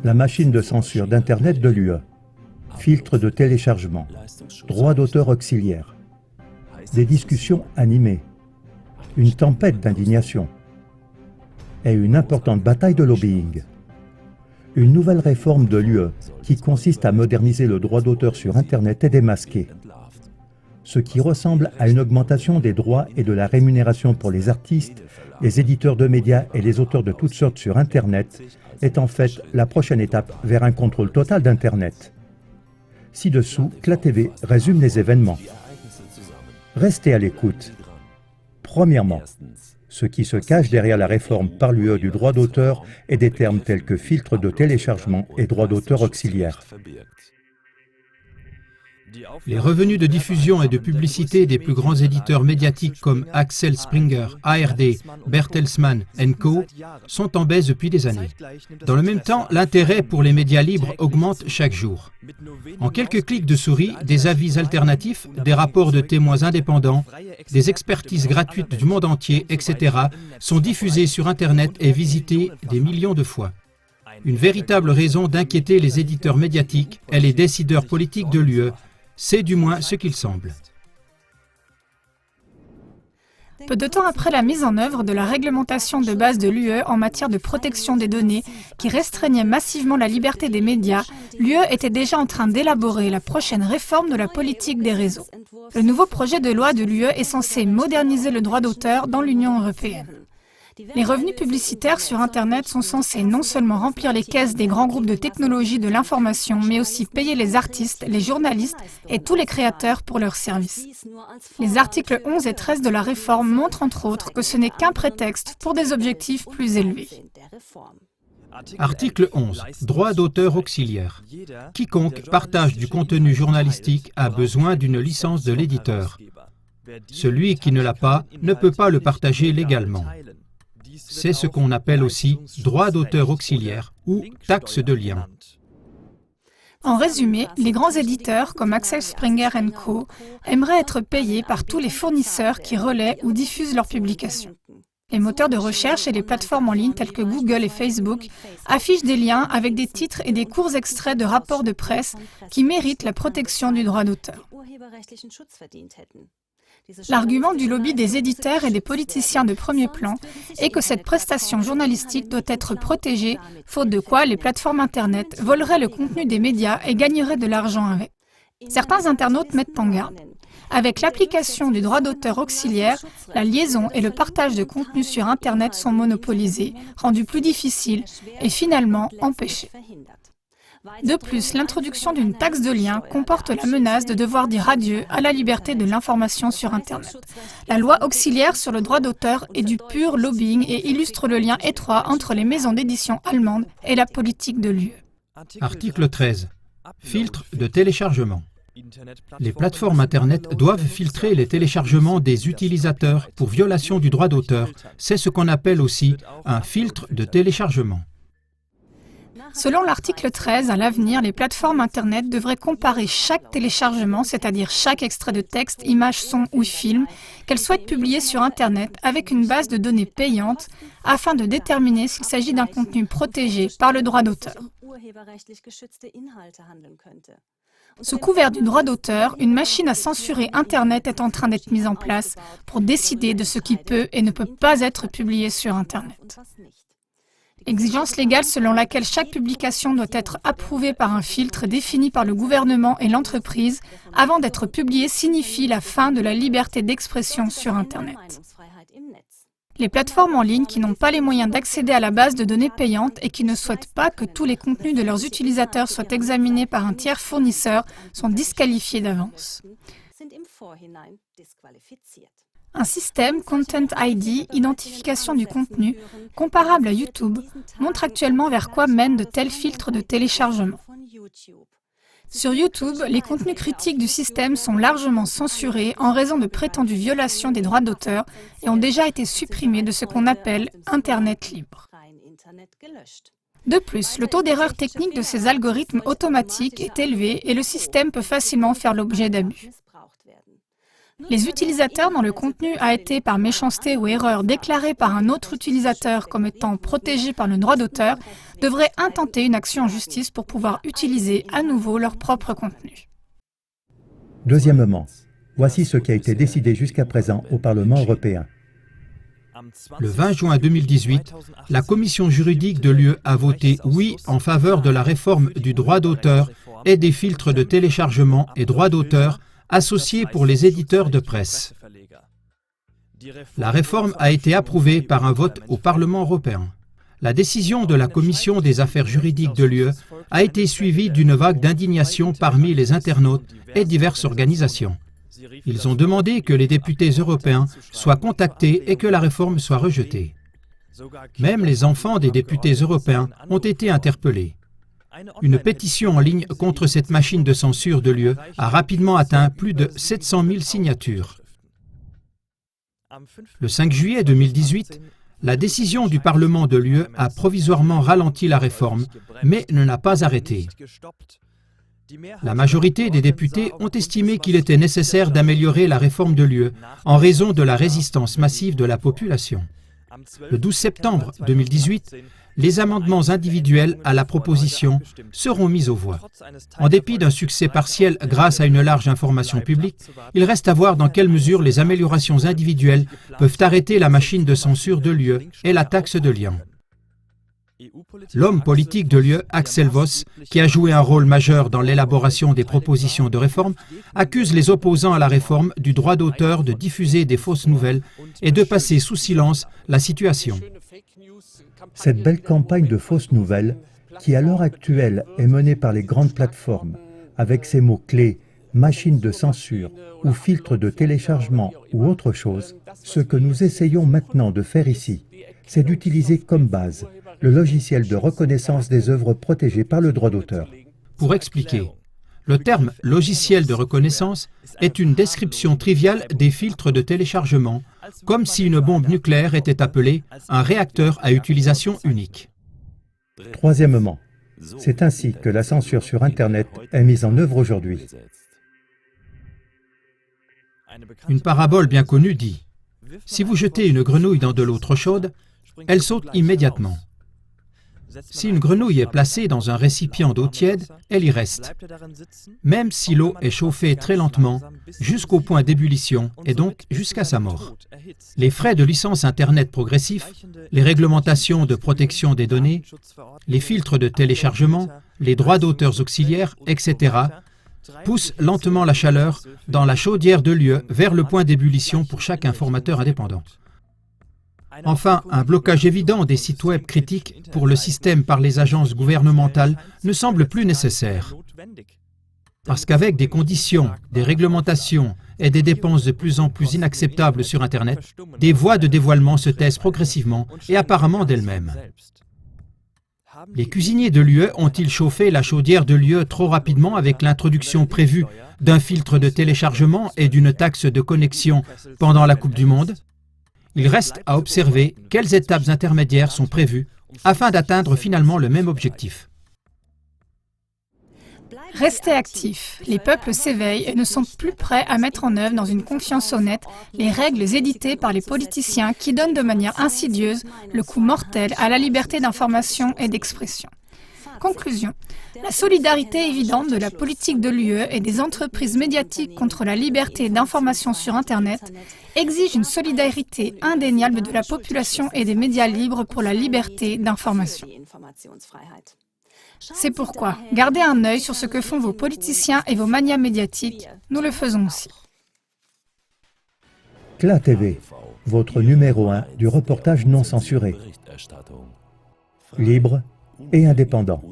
La machine de censure d'Internet de l'UE. Filtre de téléchargement. Droits d'auteur auxiliaires. Des discussions animées. Une tempête d'indignation. Et une importante bataille de lobbying. Une nouvelle réforme de l'UE qui consiste à moderniser le droit d'auteur sur Internet est démasquée. Ce qui ressemble à une augmentation des droits et de la rémunération pour les artistes, les éditeurs de médias et les auteurs de toutes sortes sur Internet est en fait la prochaine étape vers un contrôle total d'Internet. Ci-dessous, CLA TV résume les événements. Restez à l'écoute. Premièrement, ce qui se cache derrière la réforme par l'UE du droit d'auteur est des termes tels que filtre de téléchargement et droit d'auteur auxiliaire. Les revenus de diffusion et de publicité des plus grands éditeurs médiatiques comme Axel Springer, ARD, Bertelsmann Co. sont en baisse depuis des années. Dans le même temps, l'intérêt pour les médias libres augmente chaque jour. En quelques clics de souris, des avis alternatifs, des rapports de témoins indépendants, des expertises gratuites du monde entier, etc. sont diffusés sur Internet et visités des millions de fois. Une véritable raison d'inquiéter les éditeurs médiatiques et les décideurs politiques de l'UE. C'est du moins ce qu'il semble. Peu de temps après la mise en œuvre de la réglementation de base de l'UE en matière de protection des données qui restreignait massivement la liberté des médias, l'UE était déjà en train d'élaborer la prochaine réforme de la politique des réseaux. Le nouveau projet de loi de l'UE est censé moderniser le droit d'auteur dans l'Union européenne. Les revenus publicitaires sur Internet sont censés non seulement remplir les caisses des grands groupes de technologie de l'information, mais aussi payer les artistes, les journalistes et tous les créateurs pour leurs services. Les articles 11 et 13 de la réforme montrent entre autres que ce n'est qu'un prétexte pour des objectifs plus élevés. Article 11. Droit d'auteur auxiliaire. Quiconque partage du contenu journalistique a besoin d'une licence de l'éditeur. Celui qui ne l'a pas ne peut pas le partager légalement. C'est ce qu'on appelle aussi droit d'auteur auxiliaire ou taxe de lien. En résumé, les grands éditeurs comme Axel Springer Co. aimeraient être payés par tous les fournisseurs qui relaient ou diffusent leurs publications. Les moteurs de recherche et les plateformes en ligne telles que Google et Facebook affichent des liens avec des titres et des courts extraits de rapports de presse qui méritent la protection du droit d'auteur. L'argument du lobby des éditeurs et des politiciens de premier plan est que cette prestation journalistique doit être protégée, faute de quoi les plateformes Internet voleraient le contenu des médias et gagneraient de l'argent avec. Certains internautes mettent en garde. Avec l'application du droit d'auteur auxiliaire, la liaison et le partage de contenu sur Internet sont monopolisés, rendus plus difficiles et finalement empêchés. De plus, l'introduction d'une taxe de lien comporte la menace de devoir dire adieu à la liberté de l'information sur Internet. La loi auxiliaire sur le droit d'auteur est du pur lobbying et illustre le lien étroit entre les maisons d'édition allemandes et la politique de l'UE. Article 13. Filtre de téléchargement. Les plateformes Internet doivent filtrer les téléchargements des utilisateurs pour violation du droit d'auteur. C'est ce qu'on appelle aussi un filtre de téléchargement. Selon l'article 13, à l'avenir, les plateformes Internet devraient comparer chaque téléchargement, c'est-à-dire chaque extrait de texte, image, son ou film, qu'elles souhaitent publier sur Internet avec une base de données payante afin de déterminer s'il s'agit d'un contenu protégé par le droit d'auteur. Sous couvert du droit d'auteur, une machine à censurer Internet est en train d'être mise en place pour décider de ce qui peut et ne peut pas être publié sur Internet. Exigence légale selon laquelle chaque publication doit être approuvée par un filtre défini par le gouvernement et l'entreprise avant d'être publiée signifie la fin de la liberté d'expression sur Internet. Les plateformes en ligne qui n'ont pas les moyens d'accéder à la base de données payantes et qui ne souhaitent pas que tous les contenus de leurs utilisateurs soient examinés par un tiers fournisseur sont disqualifiés d'avance. Un système Content ID, identification du contenu, comparable à YouTube, montre actuellement vers quoi mènent de tels filtres de téléchargement. Sur YouTube, les contenus critiques du système sont largement censurés en raison de prétendues violations des droits d'auteur et ont déjà été supprimés de ce qu'on appelle Internet libre. De plus, le taux d'erreur technique de ces algorithmes automatiques est élevé et le système peut facilement faire l'objet d'abus. Les utilisateurs dont le contenu a été par méchanceté ou erreur déclaré par un autre utilisateur comme étant protégé par le droit d'auteur devraient intenter une action en justice pour pouvoir utiliser à nouveau leur propre contenu. Deuxièmement, voici ce qui a été décidé jusqu'à présent au Parlement européen. Le 20 juin 2018, la commission juridique de l'UE a voté oui en faveur de la réforme du droit d'auteur et des filtres de téléchargement et droit d'auteur associés pour les éditeurs de presse. La réforme a été approuvée par un vote au Parlement européen. La décision de la Commission des affaires juridiques de l'UE a été suivie d'une vague d'indignation parmi les internautes et diverses organisations. Ils ont demandé que les députés européens soient contactés et que la réforme soit rejetée. Même les enfants des députés européens ont été interpellés. Une pétition en ligne contre cette machine de censure de l'UE a rapidement atteint plus de 700 000 signatures. Le 5 juillet 2018, la décision du Parlement de l'UE a provisoirement ralenti la réforme, mais ne l'a pas arrêtée. La majorité des députés ont estimé qu'il était nécessaire d'améliorer la réforme de l'UE en raison de la résistance massive de la population. Le 12 septembre 2018, les amendements individuels à la proposition seront mis aux voix. En dépit d'un succès partiel grâce à une large information publique, il reste à voir dans quelle mesure les améliorations individuelles peuvent arrêter la machine de censure de l'UE et la taxe de lien. L'homme politique de l'UE, Axel Voss, qui a joué un rôle majeur dans l'élaboration des propositions de réforme, accuse les opposants à la réforme du droit d'auteur de diffuser des fausses nouvelles et de passer sous silence la situation. Cette belle campagne de fausses nouvelles, qui à l'heure actuelle est menée par les grandes plateformes, avec ces mots-clés « machine de censure » ou « filtre de téléchargement » ou autre chose, ce que nous essayons maintenant de faire ici, c'est d'utiliser comme base le logiciel de reconnaissance des œuvres protégées par le droit d'auteur. Pour expliquer, le terme « logiciel de reconnaissance » est une description triviale des filtres de téléchargement, comme si une bombe nucléaire était appelée un réacteur à utilisation unique. Troisièmement, c'est ainsi que la censure sur Internet est mise en œuvre aujourd'hui. Une parabole bien connue dit « Si vous jetez une grenouille dans de l'eau trop chaude, elle saute immédiatement. Si une grenouille est placée dans un récipient d'eau tiède, elle y reste, même si l'eau est chauffée très lentement, jusqu'au point d'ébullition et donc jusqu'à sa mort. Les frais de licence Internet progressifs, les réglementations de protection des données, les filtres de téléchargement, les droits d'auteurs auxiliaires, etc., poussent lentement la chaleur dans la chaudière de l'UE vers le point d'ébullition pour chaque informateur indépendant. Enfin, un blocage évident des sites web critiques pour le système par les agences gouvernementales ne semble plus nécessaire. Parce qu'avec des conditions, des réglementations et des dépenses de plus en plus inacceptables sur Internet, des voies de dévoilement se taisent progressivement et apparemment d'elles-mêmes. Les cuisiniers de l'UE ont-ils chauffé la chaudière de l'UE trop rapidement avec l'introduction prévue d'un filtre de téléchargement et d'une taxe de connexion pendant la Coupe du Monde ? Il reste à observer quelles étapes intermédiaires sont prévues afin d'atteindre finalement le même objectif. Restez actifs. Les peuples s'éveillent et ne sont plus prêts à mettre en œuvre dans une confiance honnête les règles éditées par les politiciens qui donnent de manière insidieuse le coup mortel à la liberté d'information et d'expression. Conclusion. La solidarité évidente de la politique de l'UE et des entreprises médiatiques contre la liberté d'information sur Internet exige une solidarité indéniable de la population et des médias libres pour la liberté d'information. C'est pourquoi, gardez un œil sur ce que font vos politiciens et vos manias médiatiques. Nous le faisons aussi. CLA TV, votre numéro 1 du reportage non censuré. Libre et indépendant.